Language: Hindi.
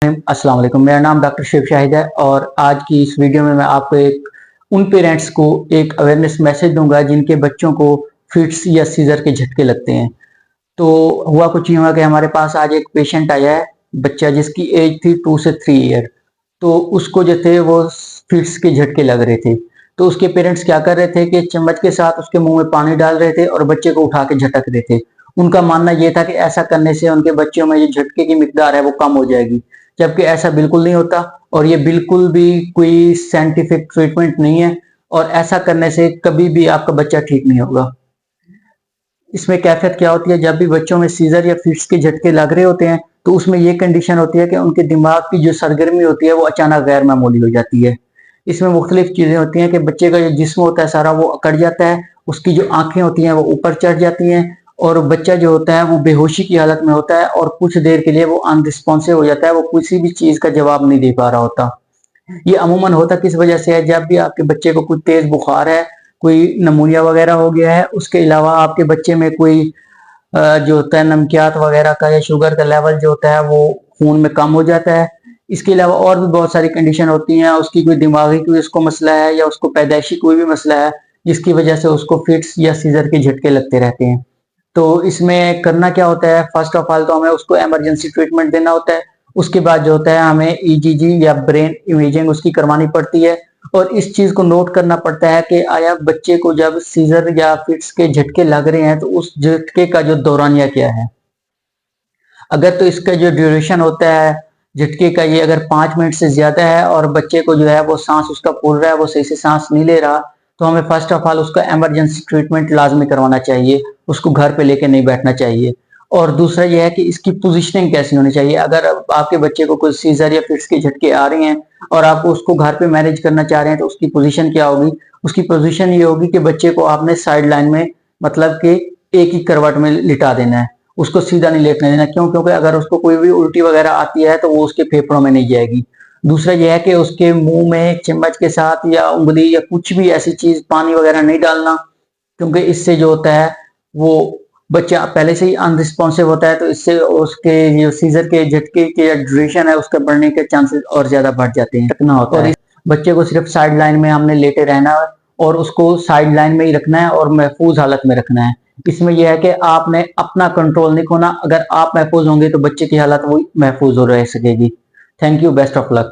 अस्सलाम वालेकुम। मेरा नाम डॉक्टर शिव शाहिद है और आज की इस वीडियो में मैं आपको उन पेरेंट्स को एक अवेयरनेस मैसेज दूंगा जिनके बच्चों को फिट्स या सीजर के झटके लगते हैं। तो हुआ कुछ यूँ है कि हमारे पास आज एक पेशेंट आया है, बच्चा जिसकी एज थी 2 से 3 ईयर। तो उसको जो थे वो फिट्स के झटके लग रहे थे। तो उसके पेरेंट्स क्या कर रहे थे कि चम्मच के साथ उसके मुंह में पानी डाल रहे थे और बच्चे को उठा के झटक रहे थे। उनका मानना ये था कि ऐसा करने से उनके बच्चों में जो झटके की मिकदार है वो कम हो जाएगी, जबकि ऐसा बिल्कुल नहीं होता और ये बिल्कुल भी कोई साइंटिफिक ट्रीटमेंट नहीं है और ऐसा करने से कभी भी आपका बच्चा ठीक नहीं होगा। इसमें कैफियत क्या होती है, जब भी बच्चों में सीजर या फिट्स के झटके लग रहे होते हैं तो उसमें ये कंडीशन होती है कि उनके दिमाग की जो सरगर्मी होती है वो अचानक गैर मामूली हो जाती है। इसमें मुख्तलिफ चीजें होती हैं कि बच्चे का जो जिस्म होता है सारा वो अकड़ जाता है, उसकी जो आंखें होती हैं वो ऊपर चढ़ जाती हैं और बच्चा जो होता है वो बेहोशी की हालत में होता है और कुछ देर के लिए वो अनरिस्पॉन्सिव हो जाता है, वो किसी भी चीज का जवाब नहीं दे पा रहा होता। ये अमूमन होता किस वजह से है, जब भी आपके बच्चे को कुछ तेज बुखार है, कोई नमूनिया वगैरह हो गया है, उसके अलावा आपके बच्चे में कोई जो होता है नमकियात वगैरह का या शुगर का लेवल जो होता है वो खून में कम हो जाता है। इसके अलावा और भी बहुत सारी कंडीशन होती हैं, उसकी कोई दिमागी कोई उसको मसला है या उसको पैदाइशी कोई भी मसला है जिसकी वजह से उसको फिट्स या सीजर के झटके लगते रहते हैं। तो इसमें करना क्या होता है, फर्स्ट ऑफ ऑल तो हमें उसको इमरजेंसी ट्रीटमेंट देना होता है। उसके बाद जो होता है हमें ईजीजी या ब्रेन इमेजिंग उसकी करवानी पड़ती है और इस चीज को नोट करना पड़ता है कि आया बच्चे को जब सीजर या फिट्स के झटके लग रहे हैं तो उस झटके का जो दौरानिया क्या है। अगर तो इसका जो ड्यूरेशन होता है झटके का, ये अगर 5 मिनट से ज्यादा है और बच्चे को जो है वो सांस उसका फूल रहा है, वो सही से सांस नहीं ले रहा, तो हमें फर्स्ट ऑफ ऑल उसका इमरजेंसी ट्रीटमेंट लाजमी करवाना चाहिए, उसको घर पे लेके नहीं बैठना चाहिए। और दूसरा यह है कि इसकी पोजीशनिंग कैसी होनी चाहिए। अगर आपके बच्चे को कोई सीजर या फिट्स के झटके आ रहे हैं और आप उसको घर पे मैनेज करना चाह रहे हैं तो उसकी पोजीशन क्या होगी। उसकी पोजीशन ये होगी कि बच्चे को आपने साइड लाइन में, मतलब कि एक ही करवट में लिटा देना है, उसको सीधा नहीं लेटने देना। क्यों? क्योंकि अगर उसको कोई भी उल्टी वगैरह आती है तो वो उसके फेफड़ों में नहीं जाएगी। दूसरा यह है कि उसके मुंह में चम्मच के साथ या उंगली या कुछ भी ऐसी चीज पानी वगैरह नहीं डालना, क्योंकि इससे जो होता है वो बच्चा पहले से ही अनरिस्पॉन्सिव होता है, तो इससे उसके जो सीजर के झटके के ड्यूरेशन है उसका बढ़ने के चांसेस और ज्यादा बढ़ जाते हैं, टकना होता है। बच्चे को सिर्फ साइड लाइन में हमने लेटे रहना है और उसको साइड लाइन में ही रखना है और महफूज हालत में रखना है। इसमें यह है कि आपने अपना कंट्रोल नहीं खोना, अगर आप महफूज होंगे तो बच्चे की हालत वही महफूज हो रह सकेगी। Thank you, best of luck.